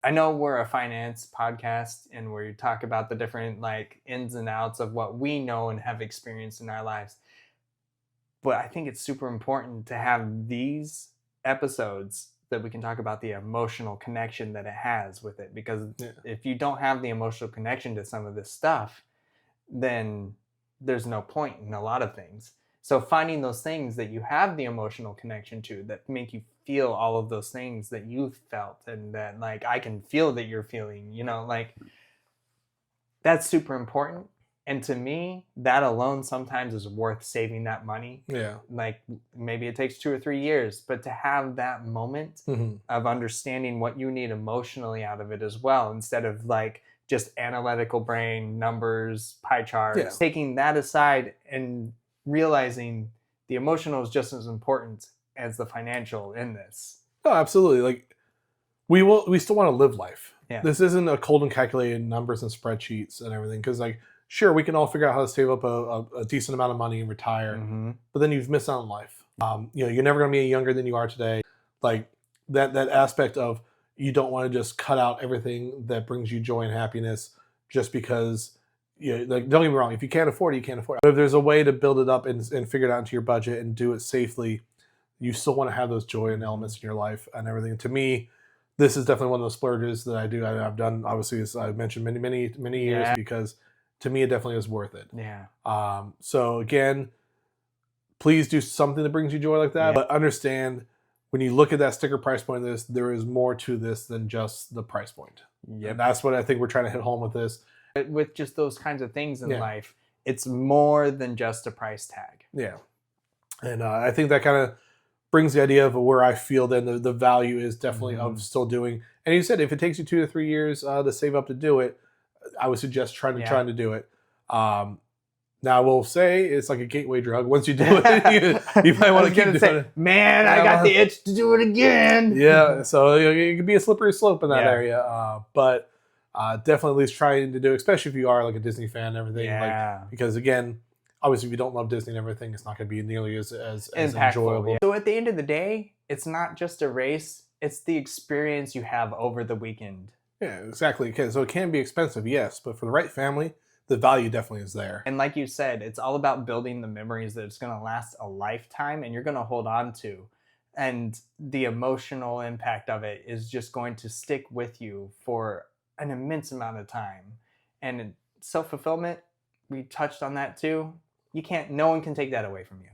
I know we're a finance podcast and we talk about the different like ins and outs of what we know and have experienced in our lives. But I think it's super important to have these episodes that we can talk about the emotional connection that it has with it. Because Yeah. if you don't have the emotional connection to some of this stuff, then there's no point in a lot of things. So finding those things that you have the emotional connection to that make you feel all of those things that you've felt and that like I can feel that you're feeling, like that's super important. And to me, that alone sometimes is worth saving that money. Yeah. Like maybe it takes 2 or 3 years, but to have that moment of understanding what you need emotionally out of it as well, instead of like just analytical brain, numbers, pie charts, Yeah. taking that aside and realizing the emotional is just as important as the financial in this. Oh, absolutely. Like we still want to live life. Yeah. This isn't a cold and calculated numbers and spreadsheets and everything. Because like, sure, we can all figure out how to save up a decent amount of money and retire, but then you've missed out on life. You're never going to be any younger than you are today. Like that aspect of you don't want to just cut out everything that brings you joy and happiness just because. Like don't get me wrong. If you can't afford it, you can't afford it. But if there's a way to build it up and figure it out into your budget and do it safely, you still want to have those joy and elements in your life and everything. To me, this is definitely one of those splurges that I do. I've done, obviously, as I mentioned, many years, because to me, it definitely is worth it. Yeah. So again, please do something that brings you joy like that, but understand when you look at that sticker price point of this, there is more to this than just the price point. Yep. And that's what I think we're trying to hit home with this. With just those kinds of things in life, it's more than just a price tag. Yeah. And I think that kind of brings the idea of where I feel then the value is definitely of still doing. And you said if it takes you 2 to 3 years to save up to do it, I would suggest trying to do it. Now I will say it's like a gateway drug. Once you do it, you might want to keep doing it. Man, I got the itch to do it again. Yeah, so it could be a slippery slope in that area. But definitely at least trying to do, especially if you are like a Disney fan and everything. Yeah. Like, because again, obviously if you don't love Disney and everything, it's not going to be nearly as enjoyable. Yeah. So at the end of the day, it's not just a race, it's the experience you have over the weekend. Yeah, exactly. Okay, so it can be expensive, yes, but for the right family, the value definitely is there. And like you said, it's all about building the memories that it's going to last a lifetime and you're going to hold on to. And the emotional impact of it is just going to stick with you for an immense amount of time. And self-fulfillment, we touched on that too. No one can take that away from you.